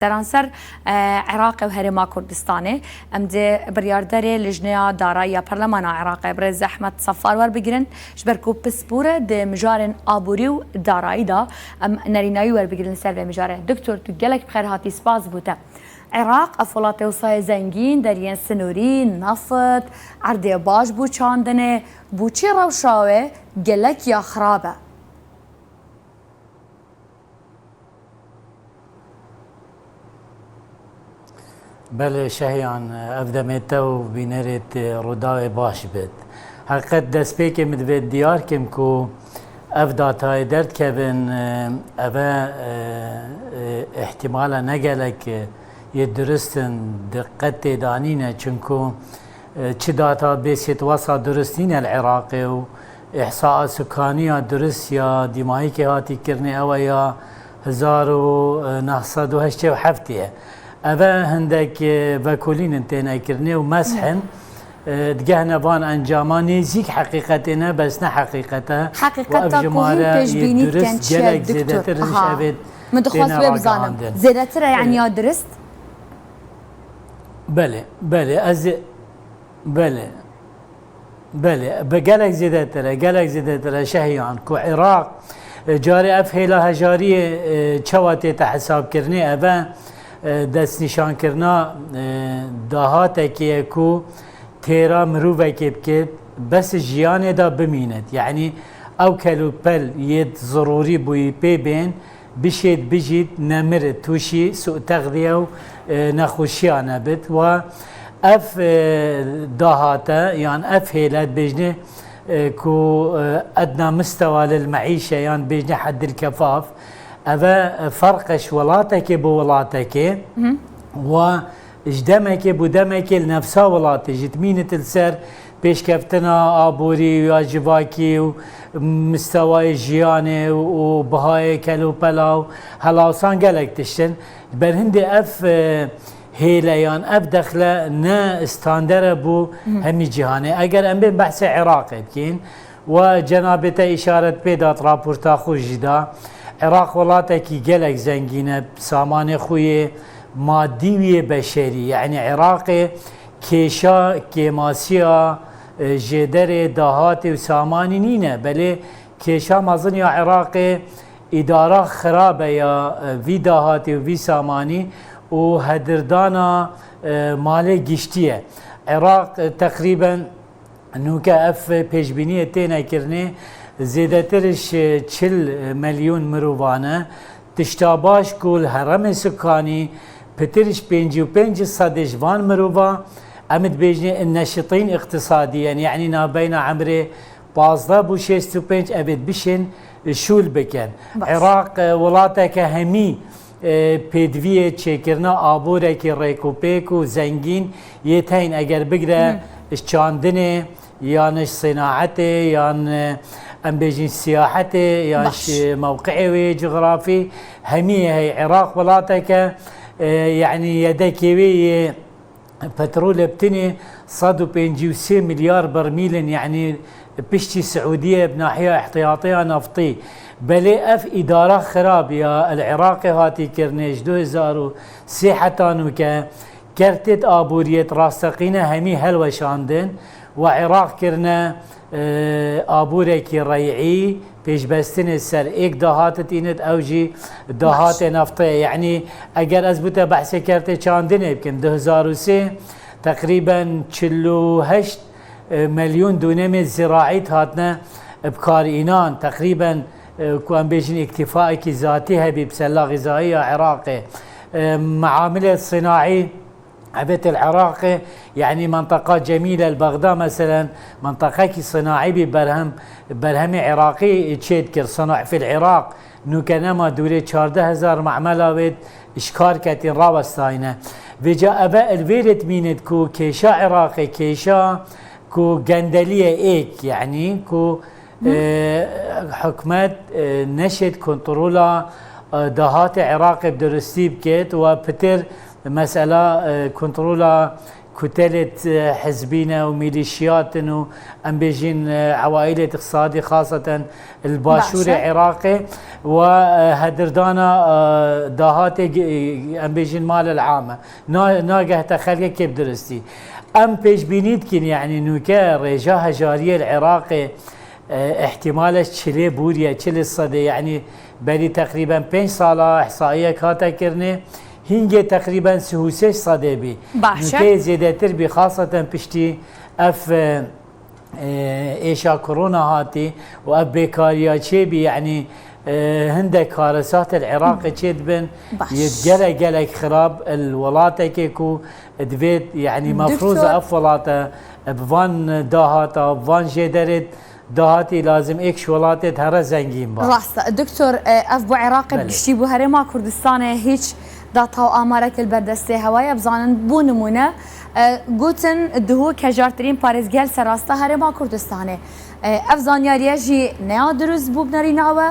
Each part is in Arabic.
درانسر عراق و هرما کردستانه ام ده بریارداری لجنه دارایی پارلمان عراق برز احمد صفار ور بگیرن جبر کو پسپوره ده مجارن آبوری و دارایی دا ام نرینایی ور بگیرن سر به مجاره دکتر تو گلک بخیر هاتی سپاس بوده عراق افولات وصای زنگین درین سنوری نفط عرضه باج بو چاندنه بو چی روشاوه گلک یا خرابه بله شهیان افدمتو بینرت روداوی باش بید حقیقت دست پیک مدوید دیار کم کو افداتای درد کبن اوه احتمالا نگلک یه درستن دقت دانینه چونکو چه داتا بیسیت واسا درستین العراقی و احصاء سکانی درست یا دیمایی که هاتی کرنه اوه یا 1987 اوه هندک وکولین انتینا کرنه و مسحن دقهنا بان انجامان نزيك حقيقتنا بس نه حقيقتها حقيقتها كوهين تجبينيت كان شيء دكتور مدخوص ببزانم زيادتر يعني يا درست بله بقالك زيادتر شهيان كو عراق جاري افهيلا هجاريه چواتي تحساب كرني ابا دست نشان کرنا دهاته کو تیرا مروفه که بکید بس جیانه دا بمیند یعنی او کلو پل ید ضروری بوی پی بین بشید بجید نمرد توشی سوء تغذیه و نخوشیانه بد و اف دهاته يعني اف هيلات بجنه كو ادنى مستوى للمعيشه يعني بجنه حد الكفاف أبا فرقش ولاتك بولاتك و اجدمك بودمك لنفسها ولاتك جتمينة السر بيش كفتنا آبوري وياجباكي ومستوى جياني وبهاي كلو بلاو هلاوسان قالك تشتن برهندي اف هيليان اف دخله نا استاندر بو همي جهاني اگر ام بين بحث عراقي بكين وجنابته اشارة بيدات رابورتا خو جدا عراق ولاتکی گلک زنگینه سامان خوی مادی و بشری یعنی عراق کیشا کیماسیا جدر دهات و سامانی نینه بله کیشا مازن یا عراق اداره خرابه یا وی دهات و وی سامانی و هدردانا مال گشتیه عراق تقریبا نوکه اف پیشبینی تینه کرنه زیادترش 40 مليون مروانه تشتاباش کل هرم سکانی پترش 55 صدش وان مروان امد بيجني النشطين اقتصاديا يعني نابين عمري 15 بو 65 ابد بشن شول بكن عراق ولاتك همي پدویه چکرنا آبوره که ریکوپیک و زنگین یه تین اگر بگره چاندنه یانش صناعته یان ام بيجي سياحته يا موقعي جغرافي همية هي عراق ولاتك يعني يدكي بترول بتني صادوا بينجي مليار برميل يعني بشتي السعودية بناحية احتياطية نفطي بلي اف ادارة خراب يا العراق هاتي كرنيش 2003 حتى نوكا كرتت ابوريت راستقينا همي هلوة شاندن وعراق كرنا آبورك ريعي پیش بستن سر ایک دهات تینت اوجی دهات نفطه يعني اگر از بوده بحث کرده چاندنه بکن 2003 تقريبا 48 مليون دونم زراعي هاتنا بكار اينان تقريبا كوان بيجن اكتفاء كي ذاتي هبي بسله غذائيه عراقي معامله صناعي عبت العراق يعني منطقة جميلة البغداد مثلا منطقة صناعي برهم عراقي تشيدكر صنع في العراق نوكنما دوري 14,000 معملة ويد اشكار كاتين راوستاينة بجا ابا الفيرت مينت كو كيشا عراقي كيشا كو قندلية ايك يعني كو حكمت نشد كنترولا دهات عراقي بدرستي بكيت وبتر مسألة كنترولا كتلة حزبين وميليشيات انه ام بيجين عوائل اقتصادي خاصة الباشور العراقي وهدردانا داهات ام بيجين مال العامة ناقه تخلق كيف درستي ام بيش بينيتكن يعني نوكا رجا هجارية العراقي احتمالش چلي بوريا چلي الصدي يعني بلي تقريبا 5 سالة احصائية كاتا كرني هنگه تقريبا 36 صدي بي نوكا زيادتر بي خاصة بشتي اف ايشا كورونا هاتي واف بيكاريا چي بي يعني هندك كارثات العراق تشيد بن يتجلى جلك خراب الولاته كيكو دفيت يعني مفروضه افولاته بفان داهاتا بفان جدرت داهاتي لازم اكش ولاته هر زنگين با راستا دكتور اف بو عراق بشتي بو هرما كردستان هيك داتا امارك البردسته هوايه بزانن بو نمونه گوتن دهو کجارترین پارێزگەل سەراستا هەرێما کوردستانê ev zanyariye jî neya dirûst bû binêrîna we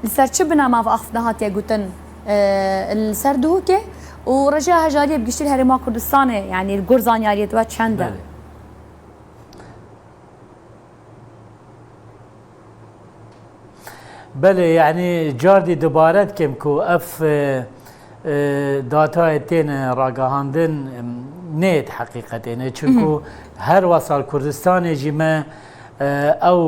li ser çi bina mav axivne hatiye gotin li ser dihûkê û reja hejariyê bi giştî herêma Kurdistanê yani gur zanyariyê we çend e بله يعني جاردي دبارت كم كو اف داتا تين راگهاندن نيت حقيقتين چونكو هر وصل كردستان جيما او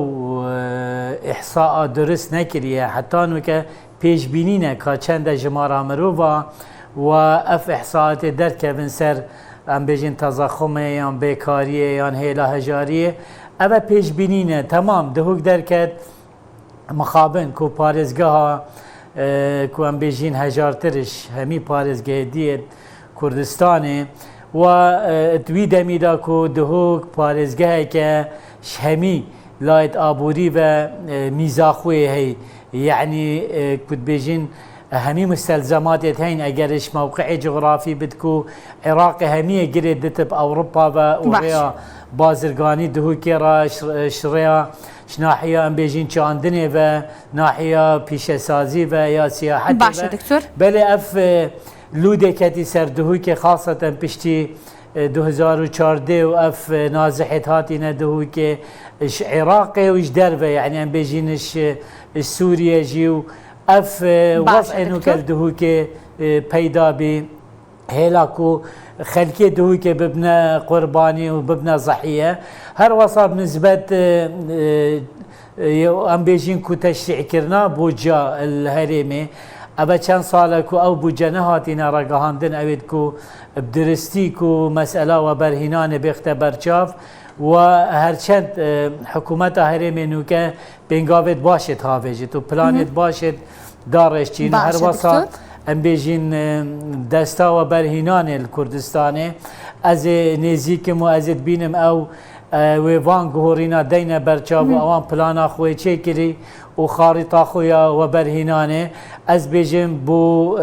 احصاء درست نكريه حتى نوكا پیش بینینه که چند جمارا مروفا و اف احصاءات درکبن سر ام بجین تضخمه یا بیکاریه یا هیلا هجاریه او پیش بینینه تمام دهوک درکت مخابن کو پارێزگەها کو ام بێژین هەژارترش هەمی پارێزگەی دیێت کوردستانê و دوی دەمیدا کو دهۆک پارێزگەهێکە هەمی لایت ئابووری بە میزاخوێ هەی یعنی کوتبێژین هەمی مستەلزەماتێت هەین ئەگەرش موقعی جغرافی بتکو عێراقی هەمیە گرێت دتب ئەوروپا بە وڕێیا بازرگانی دهۆکێڕە شڕێیا ناحية ام بيجين چاندنه و ناحية پیشه سازی و یا سیاحت باشه دکتور بله اف لوده کتی سردهوی که خاصة پشتی 2014 و اف نازحت هاتینا دهوی که عراقي وش دربه يعني ام بيجينش سوريا جيو اف وضع انه كالدهوي که پیدا بی هلاكو خلكي دهوكي ببنى قرباني وببنى ضحيه هر وصل نسبه ام بيجين كو تشريع كرنا بوجا الهريمي ابا كان صالكو او بوجا نهاتينا رقهاندن اويدكو بدرستيكو مساله وبرهنان بيختبر شاف وهرچند حكومت هريمي نوكا بينغاوت باشت هافجت وبلانت باشت دارشتين هر وصل ام بيجين دستا و برهنان الكردستاني از نزيكم و از بينم او ويفان غورينا دينا برچاو اوان پلانا خوي چيكري و خارطه خويا و برهنان از بيجين بو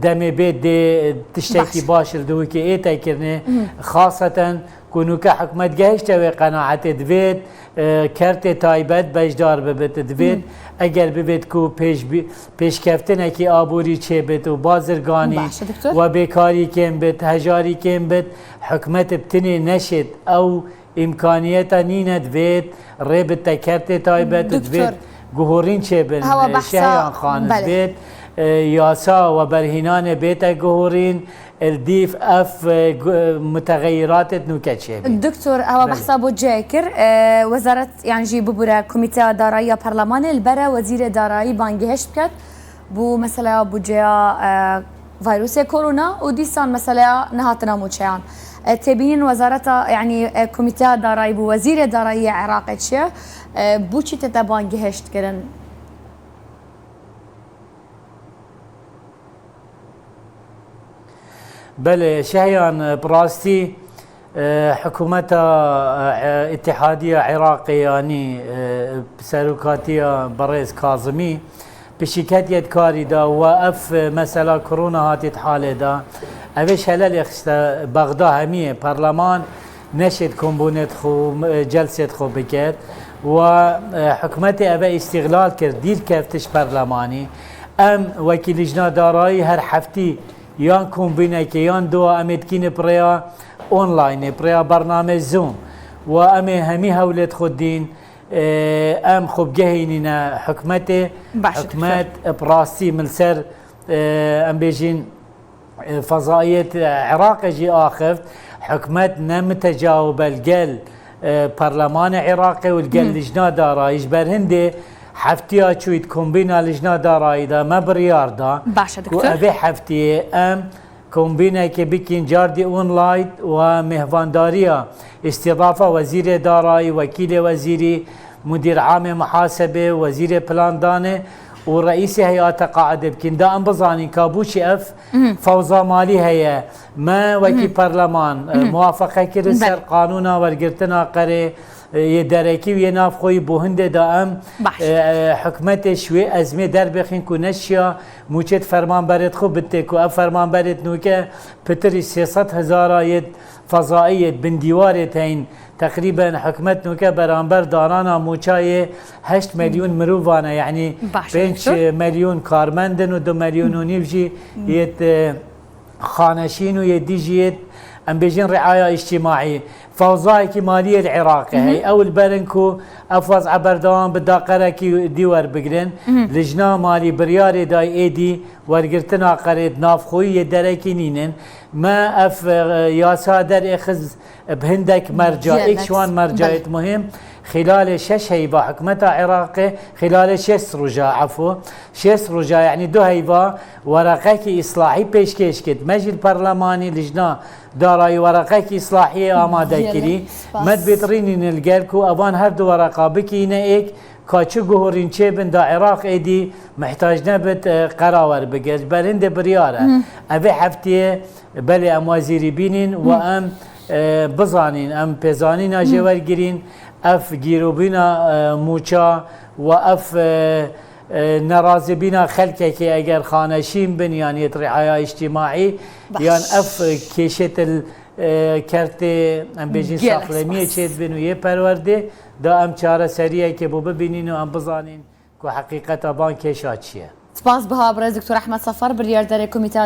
دمي بيت دي تشتكي باشر دوكي ايتا كرني خاصه كونوكا حكمت جهشت و قناعت دويت كرت تايبت بجدار ببت دويت اگر ببید کو پیش کفتنه که آبوری چه بید و بازرگانی و بیکاری کم بید هجاری کم بید حکمت بتنی نشد او امکانیت نیند بید ریبت تکرت تایبت بید گهورین چه بید شهیان خانز بید یاسا و برهنان بیت گهورین الديف اف متغيرات نوكاتشي دكتور هو بحسابه جاكر وزاره يعني جي ببره كوميتي دارایی برلمان البره وزير دارایی بانگهش بكت بو مثلا بوجا فيروس كورونا وديسان مثلا نهاتنا موچيان تبين وزاره يعني كوميتي دارایی بو وزير دارایی عراق تشي بو چي تبانگهش كرن بله شهيان براستي حكومة اتحادية عراقية يعني سلوكاتية بريز كاظمي بشكات يدكاري دا وقف مسألة كورونا هاتت حالة دا اوش هلال يخشتا بغداد همية برلمان نشد كومبونت خو جلسة خو بكت وحكومتي ابا استغلال كر دير كفتش برلماني ام وكيل لجنة دارایی هر حفتي یان کۆمبینێکی یان دووە ئەمێتکینە پڕەیە ئۆنلاینێ پڕیا بەرنامە زوم و ئەمێ هەمی هەولێت خوددین ئەم خۆبگەهینینە حکومەتێ حکومەت بڕاستی ملسەر ئەم بێژین فضائية عراق جي آخفت حكمت نمتجاوب الجل برلمان عراقي والجل لجنة دارا يجبر هندي حفتيا شويت كومبينا لجنة دارا إذا ما بريار دا باشا دكتور وأبي حفتي كومبينا كبيكين جاردي أونلاين ومهواندارية استضافة وزير دارائي وكيل وزيري مدير عام محاسبة وزير بلاندانة ورئيس هيئات قاعدة بكين دا بزاني كابوشي اف فوضى مالي هي ما وكي برلمان موافقة كرسر قانونا ورقرتنا قري يدركي ويناف خوي بوهند دائم حكمت شوي أزمة دربخين كو نشيا موچت فرمان برد خو بتكو اف فرمان برد نوكا بتري 600,000 يد فضائية بنديوارة هين تقريبا حكمت نوكا برانبر دارانا موچاي 8 مليون مروفانا يعني 5 مليون كارمندن و 2 مليون ونيفجي يد خانشين ويديجيت ام بيجين رعاية اجتماعية فوضائي مالية العراق هي اول برنكو افوز عبردوان بداقرة كي ديور بقرن لجنا مالي برياري داي ايدي ورقرتنا قريد نافخوية دريكي نينن ما اف ياسا در اخذ بهندك مرجع اكشوان مرجعيت مهم خلال 6 هيبة حكمتها عراقي خلال 6 رجاء عفوا 6 رجاء يعني 2 هيبة ورقاكي إصلاحي بيشكش كد مجلس برلماني لجنة دارای ورقه اصلاحی آماده کردی مد بیترینی نلگرکو اوان هر دو ورقه بکینه ایک کاچو گوهرین چه بن دا عراق ایدی محتاج نبت قرار بگرد برنده بریاره اوه هفته بله ام وزیری بینین و ام بزانین ام پیزانین آجور گیرین اف گیروبینا موچا و اف نرازی بینا خلقه که اگر خانشین بن یعنی رعایا اجتماعی یعنی اف کشت کرت ام بیجین ساقلمیه چید بین و یه پرورده دا ام چاره سریعه که بو ببینین و ام بزانین که حقیقت آبان کشات چیه. سپاس بها برز دکتور احمد صفار بریاردار کمیته